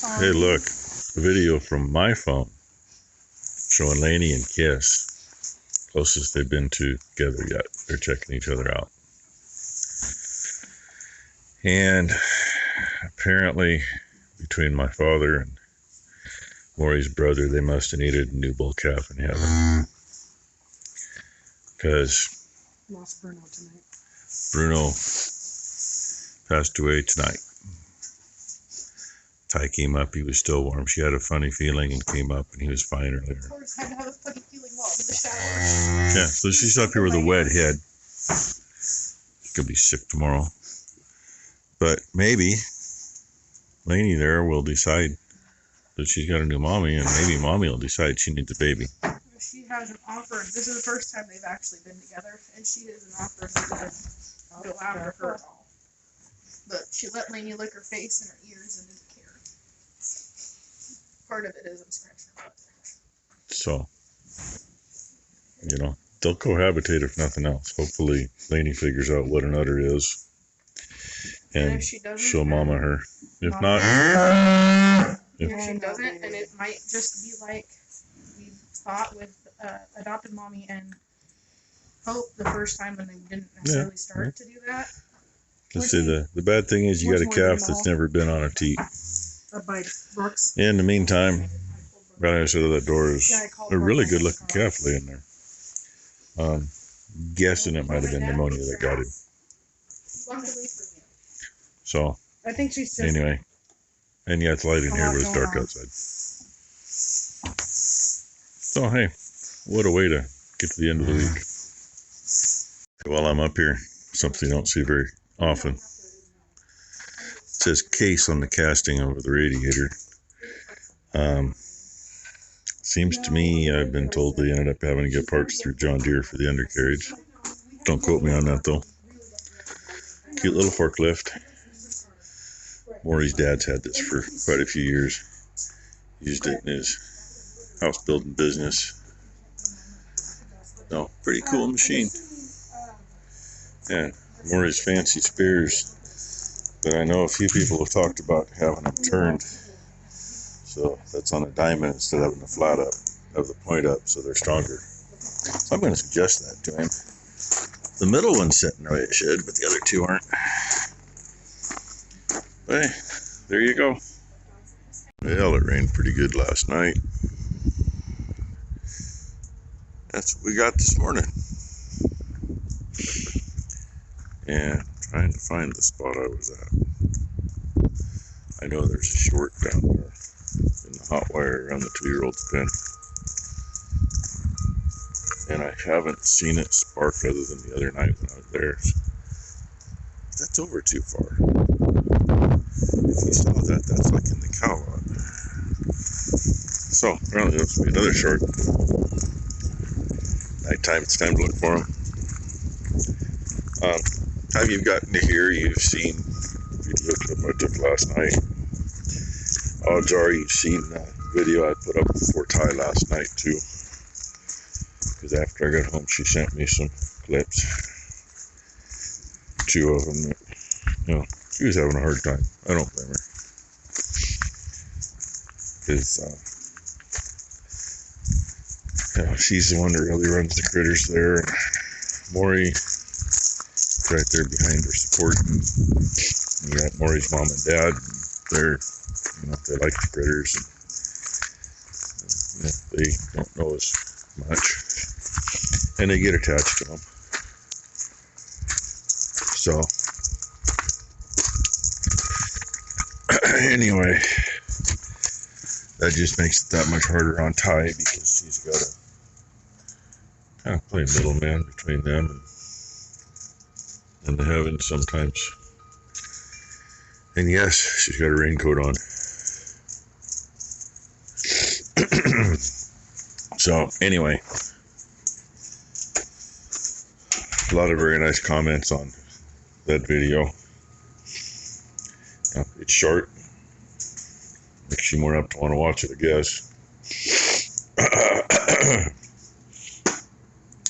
Hey, look, a video from my phone showing Lainey and Kiss, closest they've been together yet. They're checking each other out. And apparently, between my father and Maury's brother, they must have needed a new bull calf in heaven. Because lost Bruno tonight. Bruno passed away tonight. Ty came up, he was still warm. She had a funny feeling and came up, and he was fine earlier. Of course, had to have a funny feeling while in the shower. Yeah, so she's up here with a wet head. She's gonna be sick tomorrow. But maybe Lainey there will decide that she's got a new mommy, and maybe mommy will decide she needs a baby. She has an offer. This is the first time they've actually been together, and she has an offer to go after her. But she let Lainey lick her face and her ears and didn't care. Part of it is I'm scratching her butt. So, they'll cohabitate if nothing else. Hopefully, Lainey figures out what an udder is, and if she doesn't, she'll mama her. If not, if she doesn't, and it might just be like we thought with adopted mommy and Hope the first time when they didn't necessarily start to do that. Let's say the bad thing is you got a calf that's never been on a teat. By Brooks. In the meantime, right on the other side of that door is a really good looking calf laying there. Guessing it might have been pneumonia that got him. So, I think she's anyway. And yeah, it's light in here, but it's dark outside. So, hey, what a way to get to the end of the week. While I'm up here, something you don't see very often. It says case on the casting over the radiator. Seems to me I've been told they ended up having to get parts through John Deere for the undercarriage. Don't quote me on that though. Cute little forklift. Maury's dad's had this for quite a few years. Used it in his house building business. No, pretty cool machine. Yeah, Maury's fancy spares. But I know a few people have talked about having them turned. So that's on a diamond instead of having the flat up, have the point up so they're stronger. So I'm going to suggest that to him. The middle one's sitting the way it should, but the other two aren't. But hey, there you go. Well, it rained pretty good last night. That's what we got this morning. And trying to find the spot I was at. I know there's a short down there in the hot wire around the 2-year-old's pen. And I haven't seen it spark other than the other night when I was there. That's over too far. If you saw that, that's like in the cow lot. So, apparently there's going to be another short. Nighttime, it's time to look for them. Time you've gotten to here, you've seen the video clip I took last night. Odds are you've seen the video I put up before Ty last night too. Because after I got home, she sent me some clips. 2 of them that, she was having a hard time. I don't blame her. Because, she's the one that really runs the critters there. And Maury, right there behind her supporting. You got Maury's mom and dad. They're, they like the critters. And, they don't know as much. And they get attached to them. So, anyway, that just makes it that much harder on Ty because she's got to kind of play middleman between them and the heavens sometimes. And yes, she's got a raincoat on. So, anyway, a lot of very nice comments on that video. It's short. Makes you more apt to want to watch it, I guess.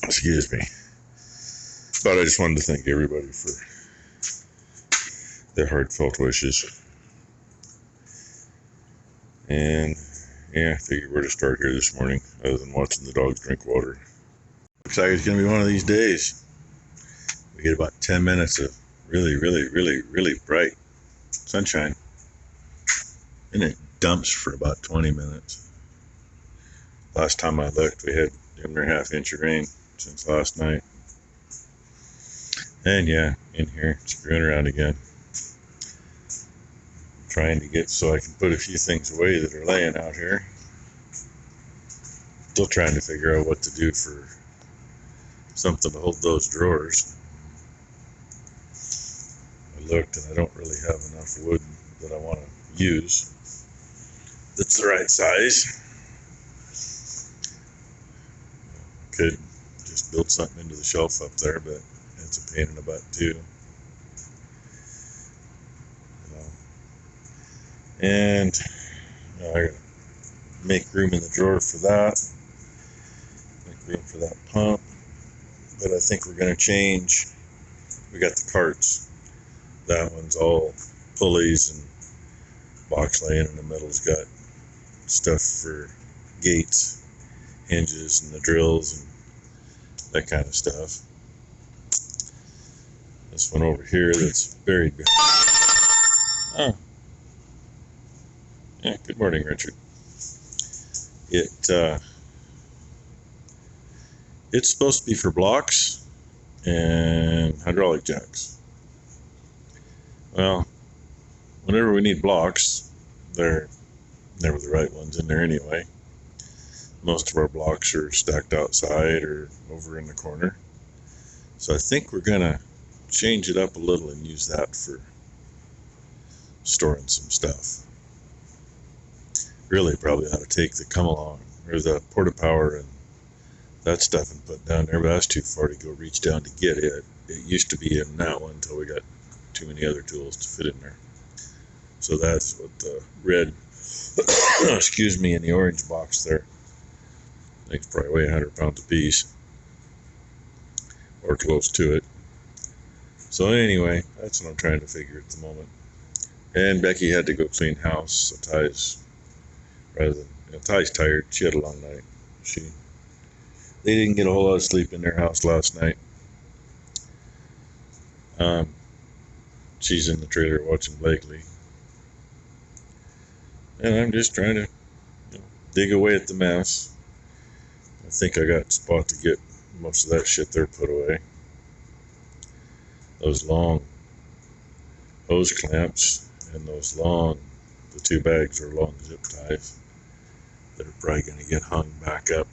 Excuse me. But I just wanted to thank everybody for their heartfelt wishes. And yeah, I figured where to start here this morning, other than watching the dogs drink water. Looks like it's gonna be one of these days. We get about 10 minutes of really, really, really, really bright sunshine, and it dumps for about 20 minutes. Last time I looked, we had damn near half-inch of rain since last night. And yeah, in here, screwing around again. Trying to get so I can put a few things away that are laying out here. Still trying to figure out what to do for something to hold those drawers. I looked and I don't really have enough wood that I want to use that's the right size. Could just build something into the shelf up there, but it's a pain in the butt too. And I gotta make room in the drawer for that. Make room for that pump. But I think we're gonna change. We got the carts. That one's all pulleys and box laying in the middle's got stuff for gates, hinges, and the drills and that kind of stuff. This one over here that's buried behind. Oh. Yeah, good morning, Richard. It's supposed to be for blocks and hydraulic jacks. Well, whenever we need blocks, they're never the right ones in there anyway. Most of our blocks are stacked outside or over in the corner. So I think we're gonna change it up a little and use that for storing some stuff. Really probably ought to take the come along or the porta power and that stuff and put down there, but that's too far to go reach down to get it. It used to be in that one until we got too many other tools to fit in there. So that's what the red, excuse me, in the orange box there. I think it's probably weigh 100 pounds a piece or close to it. So anyway, that's what I'm trying to figure at the moment. And Becky had to go clean house, so Ty's tired. She had a long night. They didn't get a whole lot of sleep in their house last night. She's in the trailer watching Blakely. And I'm just trying to dig away at the mess. I think I got a spot to get most of that shit there put away. Those long hose clamps and those the 2 bags are long zip ties. They're probably going to get hung back up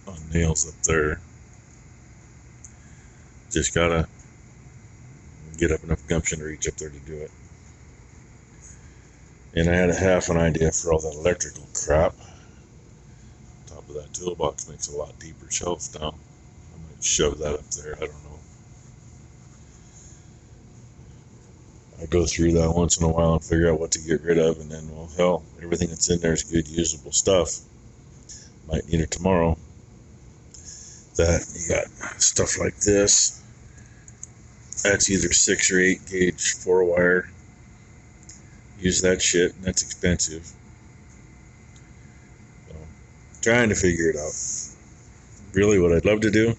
on nails up there. Just gotta get up enough gumption to reach up there to do it. And I had a half an idea for all that electrical crap. Top of that toolbox makes a lot deeper shelf now. I might shove that up there, I don't know. I go through that once in a while and figure out what to get rid of, and then, well, hell, everything that's in there is good, usable stuff. Might need it tomorrow. That, you got stuff like this. That's either 6 or 8 gauge 4-wire. Use that shit, and that's expensive. So, trying to figure it out. Really, what I'd love to do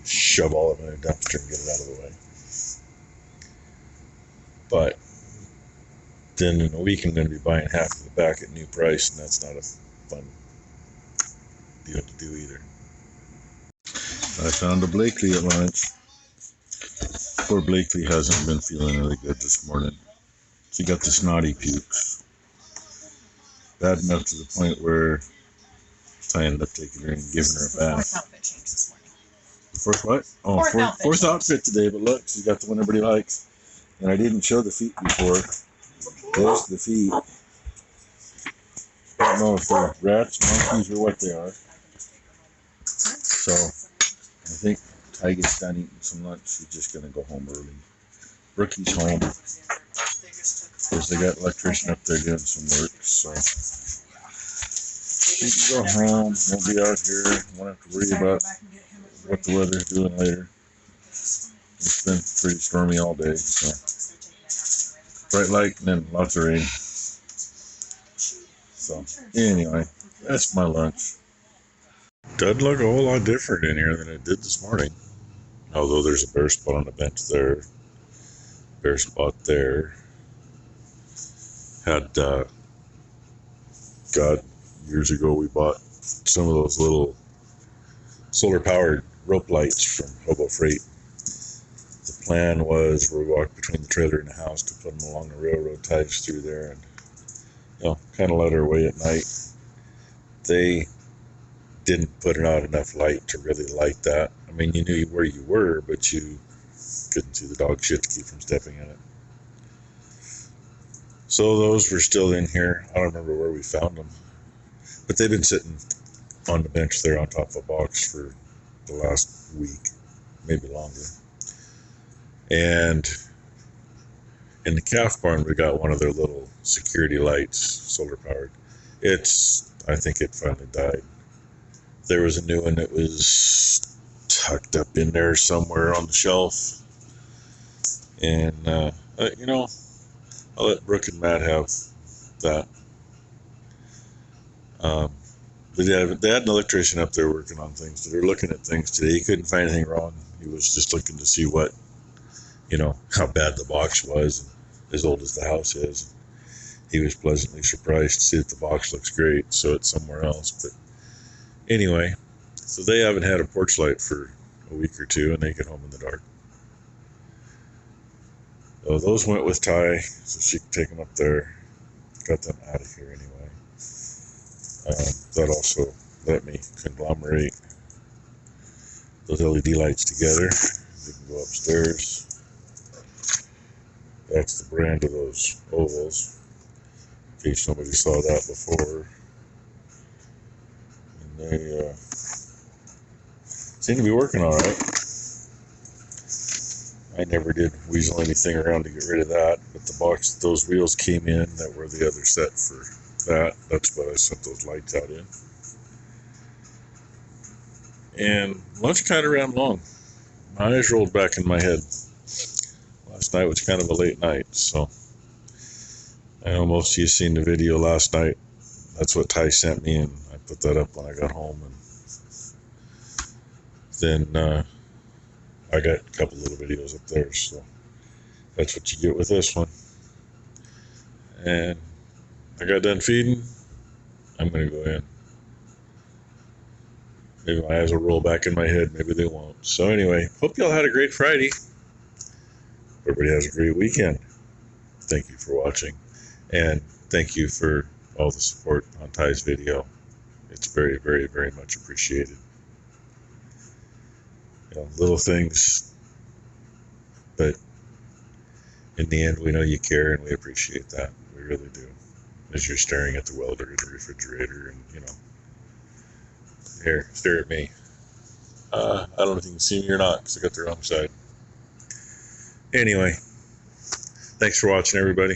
is shove all of it in a dumpster and get it out of the way. But then in a week I'm going to be buying half of the back at new price, and that's not a fun deal to do either. I found a Blakely at lunch. Poor Blakely hasn't been feeling really good this morning. She got the snotty pukes. Bad enough to the point where I ended up taking her and giving her a bath. Fourth outfit change this morning. The fourth what? Oh, fourth outfit today, but look, she got the one everybody likes. And I didn't show the feet before. There's the feet. I don't know if they're rats, monkeys, or what they are. So, I think Ty gets done eating some lunch. She's just going to go home early. Rookie's home. Because they got an electrician up there doing some work. So, she can go home. Won't be out here. Won't have to worry about what the weather's doing later. It's been pretty stormy all day, so bright light and then lots of rain. So anyway, that's my lunch. Doesn't look a whole lot different in here than it did this morning. Although there's a bare spot on the bench there, bare spot there. Had God, years ago we bought some of those little solar powered rope lights from Hobo Freight. The plan was we walked between the trailer and the house to put them along the railroad ties through there, and kind of let her away at night. They didn't put out enough light to really light that. I mean, you knew where you were, but you couldn't see the dog shit to keep from stepping in it. So those were still in here. I don't remember where we found them, but they've been sitting on the bench there on top of a box for the last week, maybe longer. And in the calf barn, we got one of their little security lights, solar powered. I think it finally died. There was a new one that was tucked up in there somewhere on the shelf. And, I'll let Brooke and Matt have that. They had an electrician up there working on things. They're looking at things today. He couldn't find anything wrong. He was just looking to see what, how bad the box was, and as old as the house is. He was pleasantly surprised to see that the box looks great, so it's somewhere else. But anyway, so they haven't had a porch light for a week or two, and they get home in the dark. So those went with Ty, so she could take them up there. Got them out of here anyway. That also let me conglomerate those LED lights together. They can go upstairs. That's the brand of those ovals, in case nobody saw that before. And they seem to be working all right. I never did weasel anything around to get rid of that, but the box those wheels came in that were the other set for that. That's what I sent those lights out in. And lunch kind of ran long. My eyes rolled back in my head. Last night was kind of a late night, so I know most of you seen the video last night. That's what Ty sent me, and I put that up when I got home. And then I got a couple little videos up there, so that's what you get with this one. And I got done feeding. I'm going to go in. Maybe my eyes will roll back in my head. Maybe they won't. So anyway, hope y'all had a great Friday. Everybody has a great weekend. Thank you for watching. And thank you for all the support on Ty's video. It's very, very, very much appreciated. Little things, but in the end, we know you care and we appreciate that. We really do. As you're staring at the welder in the refrigerator and, here, stare at me. I don't know if you can see me or not because I got the wrong side. Anyway, thanks for watching, everybody.